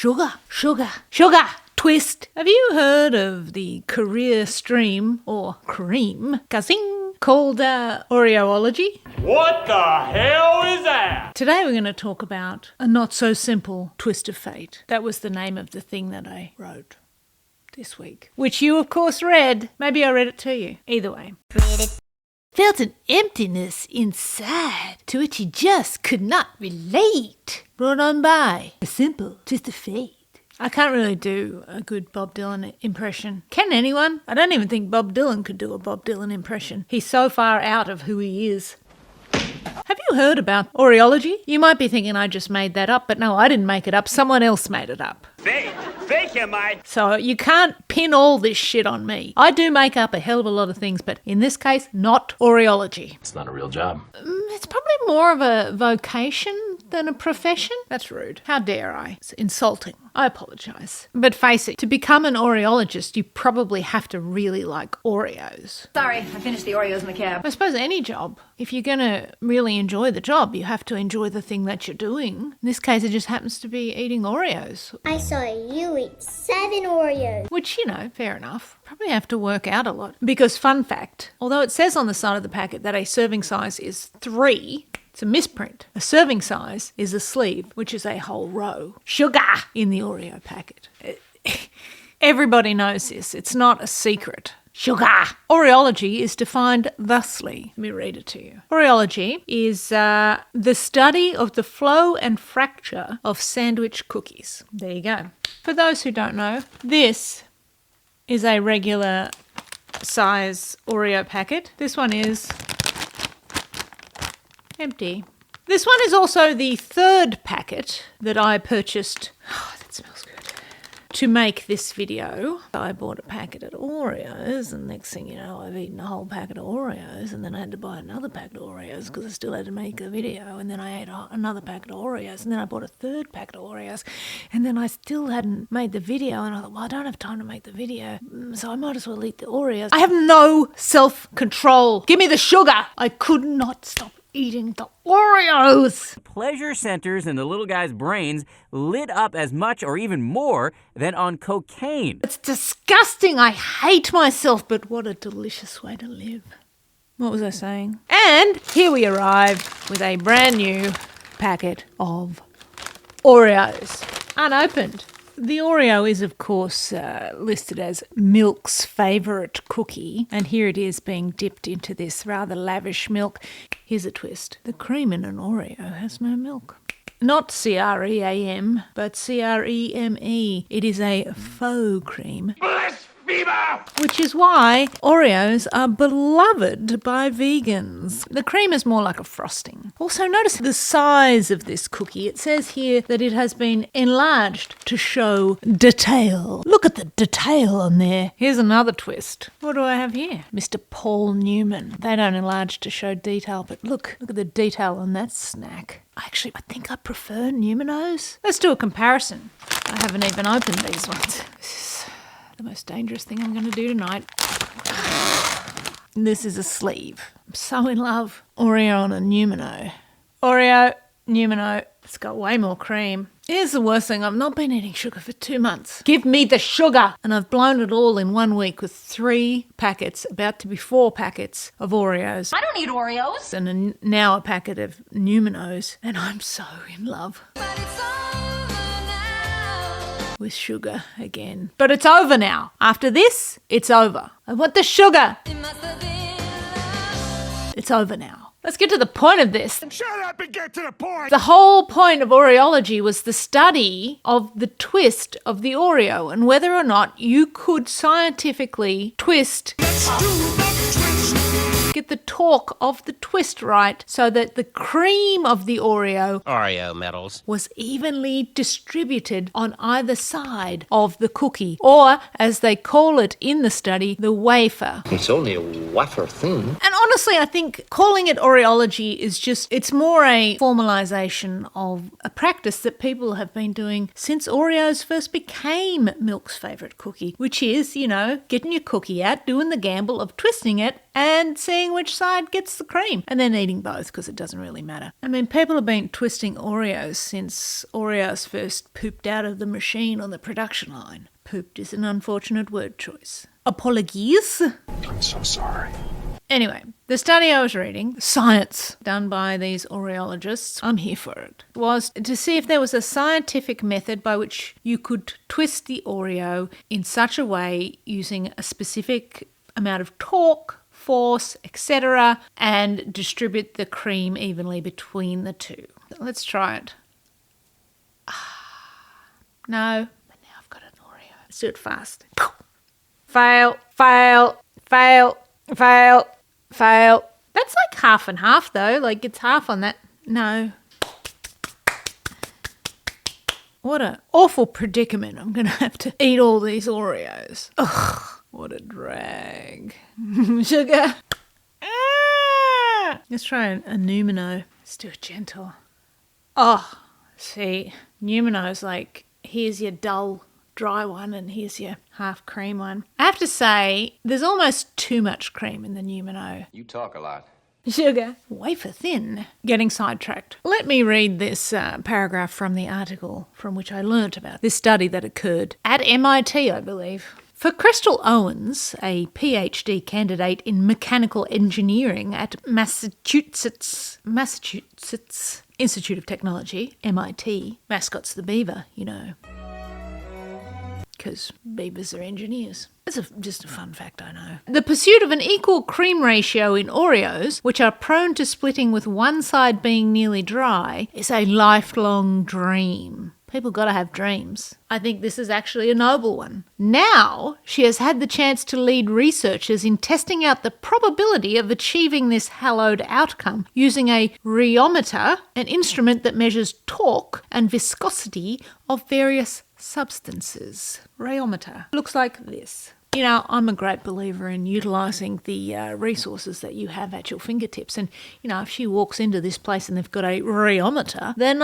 Sugar, sugar, sugar. Twist. Have you heard of the career stream or cream cousin called Oreology? What the hell is that? Today we're going to talk about a not so simple twist of fate. That was the name of the thing that I wrote this week, which you of course read. Maybe I read it to you. Either way. Felt an emptiness inside to which he just could not relate. Brought on by a simple twist of fate. I can't really do a good Bob Dylan impression. Can anyone? I don't even think Bob Dylan could do a Bob Dylan impression. He's so far out of who he is. Have you heard about Oreology? You might be thinking I just made that up, but no, I didn't make it up. Someone else made it up. Fake you, mate. So you can't pin all this shit on me. I do make up a hell of a lot of things, but in this case, not Oreology. It's not a real job. It's probably more of a vocation than a profession. That's rude. How dare I? It's insulting. I apologise. But face it, to become an Oreologist, you probably have to really like Oreos. Sorry, I finished the Oreos in the cab. I suppose any job, if you're going to really enjoy the job, you have to enjoy the thing that you're doing. In this case, it just happens to be eating Oreos. I saw you eat 7 Oreos. Which, you know, fair enough. Probably have to work out a lot. Because fun fact, although it says on the side of the packet that a serving size is 3, it's a misprint. A serving size is a sleeve, which is a whole row. Sugar in the Oreo packet. Everybody knows this. It's not a secret. Sugar. Oreology is defined thusly. Let me read it to you. Oreology is the study of the flow and fracture of sandwich cookies. There you go. For those who don't know, this is a regular size Oreo packet. This one is empty. This one is also the third packet that I purchased. Oh, that smells good. To make this video. I bought a packet of Oreos, and next thing you know, I've eaten a whole packet of Oreos, and then I had to buy another packet of Oreos because I still had to make a video, and then I ate another packet of Oreos, and then I bought a third packet of Oreos, and then I still hadn't made the video, and I thought, well, I don't have time to make the video, so I might as well eat the Oreos. I have no self-control. Give me the sugar. I could not stop eating the Oreos. Pleasure centers in the little guy's brains lit up as much or even more than on cocaine. It's disgusting. I hate myself, but what a delicious way to live. What was I saying? And here we arrive with a brand new packet of Oreos, unopened. The Oreo is, of course, listed as Milk's favourite cookie, and here it is being dipped into this rather lavish milk. Here's a twist. The cream in an Oreo has no milk. Not C-R-E-A-M, but C-R-E-M-E. It is a faux cream. Which is why Oreos are beloved by vegans. The cream is more like a frosting. Also, notice the size of this cookie. It says here that it has been enlarged to show detail. Look at the detail on there. Here's another twist. What do I have here? Mr. Paul Newman. They don't enlarge to show detail, but look at the detail on that snack. Actually, I think I prefer Numinos. Let's do a comparison. I haven't even opened these ones. The most dangerous thing I'm going to do tonight. This is a sleeve. I'm so in love. Oreo and a Numino. Oreo, Numino. It's got way more cream. Here's the worst thing. I've not been eating sugar for 2 months. Give me the sugar. And I've blown it all in 1 week with 3 packets, about to be 4 packets of Oreos. I don't eat Oreos. And now a packet of Numinos. And I'm so in love with sugar again. But it's over now. After this, it's over. I want the sugar. It's over now. Let's get to the point of this. Shut up and get to the point. The whole point of Oreology was the study of the twist of the Oreo and whether or not you could scientifically twist, get the torque of the twist right so that the cream of the Oreo medals was evenly distributed on either side of the cookie, or as they call it in the study, the wafer. It's only a wafer thin. And honestly, I think calling it Oreology is it's more a formalization of a practice that people have been doing since Oreos first became Milk's favourite cookie, which is, getting your cookie out, doing the gamble of twisting it and seeing which side gets the cream, and then eating both because it doesn't really matter. I mean, people have been twisting Oreos since Oreos first pooped out of the machine on the production line. Pooped is an unfortunate word choice. Apologies. I'm so sorry. Anyway, the study I was reading, science done by these Oreologists, I'm here for it, was to see if there was a scientific method by which you could twist the Oreo in such a way using a specific amount of torque, force, etc., and distribute the cream evenly between the two. Let's try it. No, but now I've got an Oreo. Let's do it fast. Fail, fail, fail, fail, fail. That's like half and half though, like it's half on that. No. What an awful predicament. I'm going to have to eat all these Oreos. Ugh, what a drag. Sugar. Ah! Let's try a Numino. Let's do it gentle. Oh, see, Numino's like, here's your dull, dry one and here's your half cream one. I have to say, there's almost too much cream in the Numino. You talk a lot. Sugar. Wafer thin. Getting sidetracked. Let me read this paragraph from the article from which I learnt about this study that occurred at MIT, I believe. For Crystal Owens, a PhD candidate in mechanical engineering at Massachusetts Institute of Technology, MIT, mascot's the beaver, because beavers are engineers. That's just a fun fact I know. The pursuit of an equal cream ratio in Oreos, which are prone to splitting with one side being nearly dry, is a lifelong dream. People got to have dreams. I think this is actually a noble one. Now, she has had the chance to lead researchers in testing out the probability of achieving this hallowed outcome using a rheometer, an instrument that measures torque and viscosity of various substances. Rheometer. Looks like this. I'm a great believer in utilising the resources that you have at your fingertips. And, if she walks into this place and they've got a rheometer, then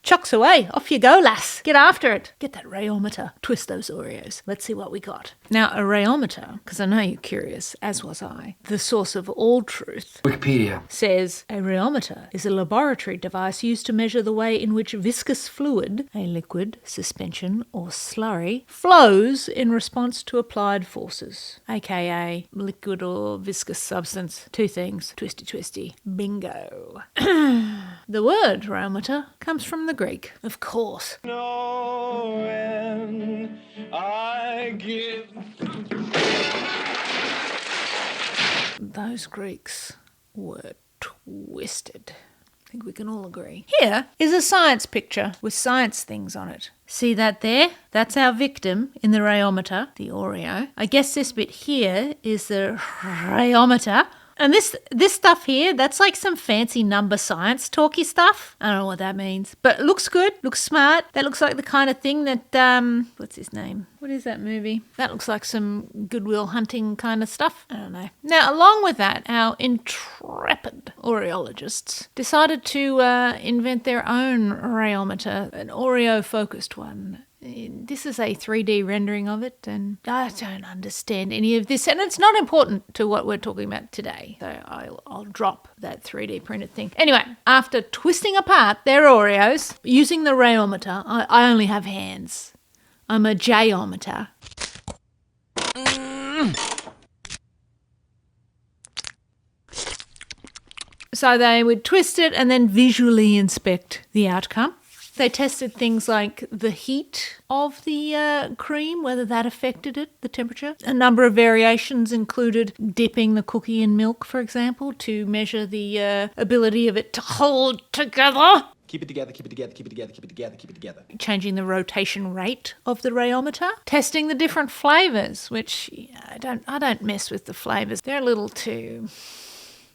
chucks away. Off you go, lass. Get after it. Get that rheometer. Twist those Oreos. Let's see what we got. Now, a rheometer, because I know you're curious, as was I, the source of all truth, Wikipedia says a rheometer is a laboratory device used to measure the way in which viscous fluid, a liquid, suspension or slurry, flows in response to applied forces, aka liquid or viscous substance. Two things. Twisty twisty. Bingo. The word rheometer comes from the Greek, of course. Those Greeks were twisted. I think we can all agree. Here is a science picture with science things on it. See that there? That's our victim in the rheometer, the Oreo. I guess this bit here is the rheometer. And this stuff here, that's like some fancy number science talky stuff. I don't know what that means. But it looks good, looks smart. That looks like the kind of thing that, what's his name? What is that movie? That looks like some Goodwill Hunting kind of stuff. I don't know. Now, along with that, our intrepid Oreologists decided to invent their own rheometer, an Oreo-focused one. This is a 3D rendering of it, and I don't understand any of this, and it's not important to what we're talking about today, so I'll drop that 3D printed thing. Anyway, after twisting apart their Oreos using the rheometer, I only have hands. I'm a J-ometer. So they would twist it and then visually inspect the outcome. They tested things like the heat of the cream, whether that affected it, the temperature. A number of variations included dipping the cookie in milk, for example, to measure the ability of it to hold together. Keep it together, keep it together, keep it together, keep it together, keep it together. Changing the rotation rate of the rheometer. Testing the different flavours, which I don't mess with the flavours. They're a little too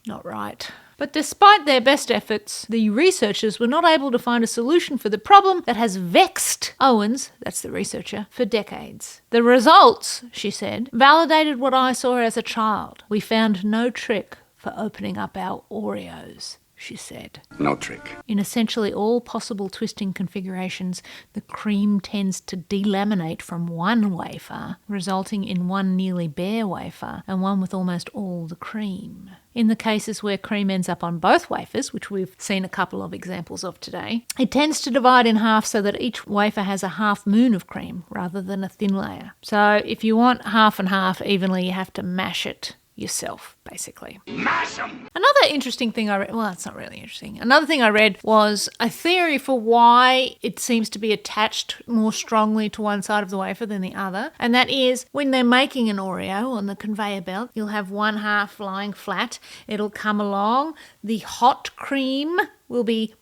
not right. But despite their best efforts, the researchers were not able to find a solution for the problem that has vexed Owens, that's the researcher, for decades. The results, she said, validated what I saw as a child. We found no trick for opening up our Oreos, she said. No trick. In essentially all possible twisting configurations, the cream tends to delaminate from one wafer, resulting in one nearly bare wafer and one with almost all the cream. In the cases where cream ends up on both wafers, which we've seen a couple of examples of today, it tends to divide in half so that each wafer has a half moon of cream rather than a thin layer. So if you want half and half evenly, you have to mash it yourself, basically. Mash 'em! Another interesting thing I read, well, it's not really interesting. Another thing I read was a theory for why it seems to be attached more strongly to one side of the wafer than the other. And that is when they're making an Oreo on the conveyor belt, you'll have one half lying flat. It'll come along. The hot cream will be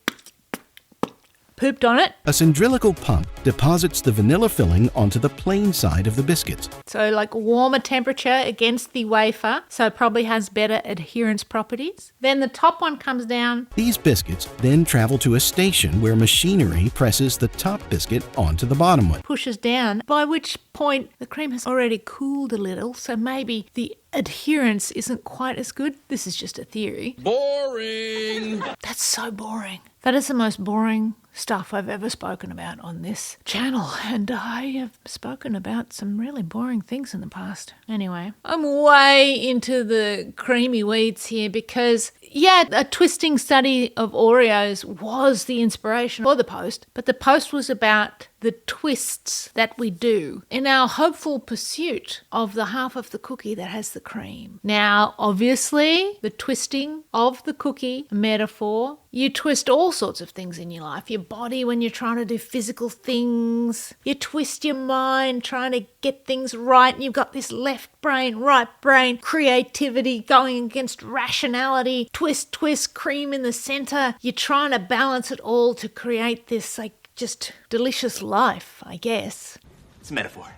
pooped on it. A cylindrical pump deposits the vanilla filling onto the plain side of the biscuits. So like warmer temperature against the wafer, so it probably has better adherence properties. Then the top one comes down. These biscuits then travel to a station where machinery presses the top biscuit onto the bottom one. Pushes down, by which point the cream has already cooled a little, so maybe the adherence isn't quite as good. This is just a theory. Boring! That's so boring. That is the most boring stuff I've ever spoken about on this channel, and I have spoken about some really boring things in the past. Anyway, I'm way into the creamy weeds here because, yeah, a twisting study of Oreos was the inspiration for the post, but the post was about the twists that we do in our hopeful pursuit of the half of the cookie that has the cream. Now, obviously, the twisting of the cookie metaphor, you twist all sorts of things in your life. Your body when you're trying to do physical things. You twist your mind trying to get things right, and you've got this left brain, right brain, creativity going against rationality. Twist, twist, cream in the center. You're trying to balance it all to create this, like, just delicious life, I guess. It's a metaphor.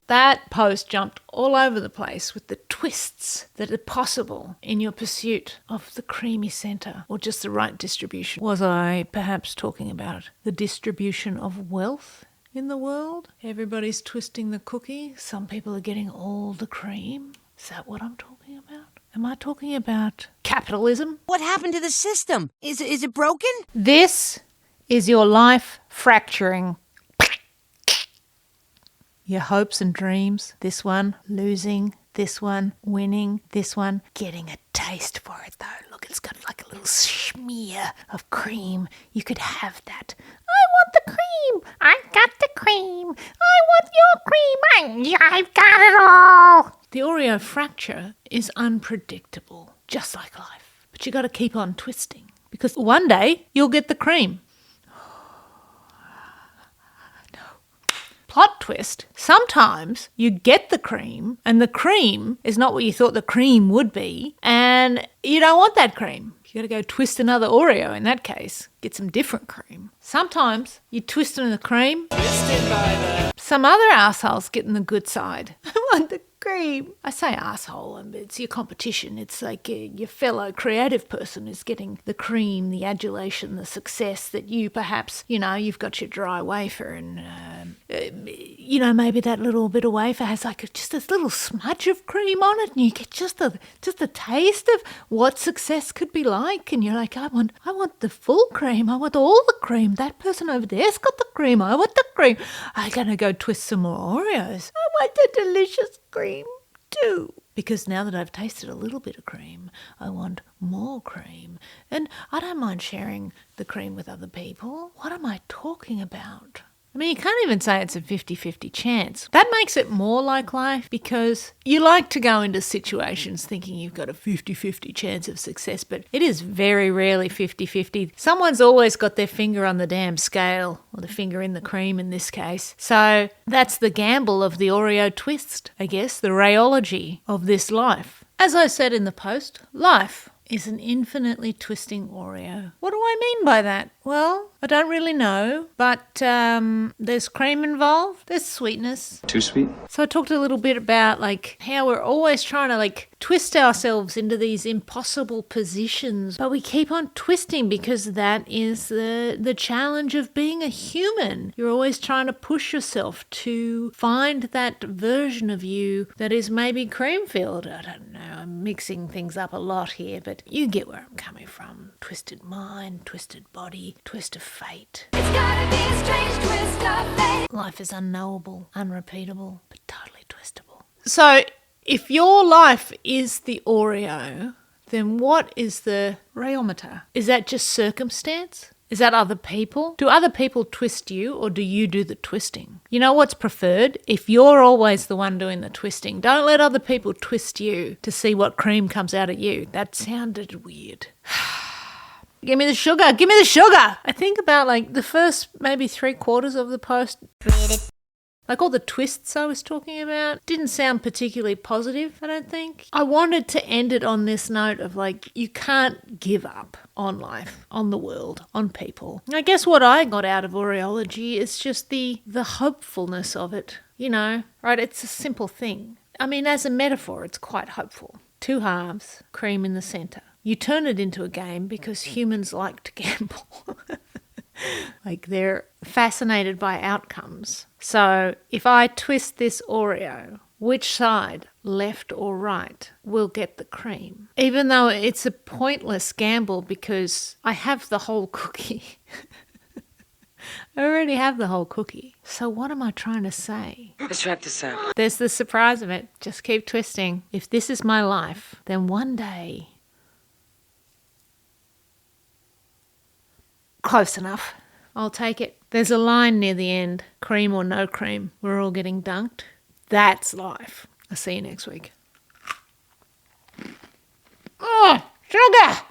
That post jumped all over the place with the twists that are possible in your pursuit of the creamy centre, or just the right distribution. Was I perhaps talking about the distribution of wealth in the world? Everybody's twisting the cookie. Some people are getting all the cream. Is that what I'm talking about? Am I talking about capitalism? What happened to the system? Is it broken? This is your life fracturing. Your hopes and dreams. This one losing. This one winning. This one getting a taste for it though. Look, it's got like a little smear of cream. You could have that. I want the cream. I got the cream. I want your cream. I've got it all. The Oreo fracture is unpredictable, just like life. But you got to keep on twisting because one day you'll get the cream. Plot twist. Sometimes you get the cream and the cream is not what you thought the cream would be and you don't want that cream. You got to go twist another Oreo in that case. Get some different cream. Sometimes you twist in the cream. Some other asshole's getting the good side. I want the cream. I say asshole, and it's your competition. It's like your fellow creative person is getting the cream, the adulation, the success that you perhaps, you've got your dry wafer and, maybe that little bit of wafer has like just this little smudge of cream on it and you get just a taste of what success could be like. And you're like, I want the full cream. I want all the cream. That person over there's got the cream. I want the cream. I'm going to go twist some more Oreos. I want the delicious cream too. Because now that I've tasted a little bit of cream, I want more cream. And I don't mind sharing the cream with other people. What am I talking about? I mean, you can't even say it's a 50-50 chance. That makes it more like life because you like to go into situations thinking you've got a 50-50 chance of success, but it is very rarely 50-50. Someone's always got their finger on the damn scale, or the finger in the cream in this case. So that's the gamble of the Oreo twist, I guess, the Oreology of this life. As I said in the post, life is an infinitely twisting Oreo. What do I mean by that? Well, I don't really know, but there's cream involved. There's sweetness. Too sweet? So I talked a little bit about like how we're always trying to like twist ourselves into these impossible positions, but we keep on twisting because that is the challenge of being a human. You're always trying to push yourself to find that version of you that is maybe cream-filled. I don't know, I'm mixing things up a lot here, but you get where I'm coming from. Twisted mind, twisted body, twist of fate. It's gotta be a strange twist of fate. Life is unknowable, unrepeatable, but totally twistable. So, if your life is the Oreo, then what is the rheometer? Is that just circumstance? Is that other people? Do other people twist you or do you do the twisting? You know what's preferred? If you're always the one doing the twisting, don't let other people twist you to see what cream comes out of you. That sounded weird. Give me the sugar. Give me the sugar. I think about like the first maybe 3/4 of the post. Like all the twists I was talking about didn't sound particularly positive, I don't think. I wanted to end it on this note of like, you can't give up on life, on the world, on people. I guess what I got out of Oreology is just the hopefulness of it, you know, right? It's a simple thing. I mean, as a metaphor, it's quite hopeful. 2 halves, cream in the centre. You turn it into a game because humans like to gamble. Like they're fascinated by outcomes. So if I twist this Oreo, which side, left or right, will get the cream? Even though it's a pointless gamble because I have the whole cookie. I already have the whole cookie. So what am I trying to say? Let's wrap this up. There's the surprise of it. Just keep twisting. If this is my life, then one day... Close enough. I'll take it. There's a line near the end. Cream or no cream. We're all getting dunked. That's life. I'll see you next week. Oh, sugar!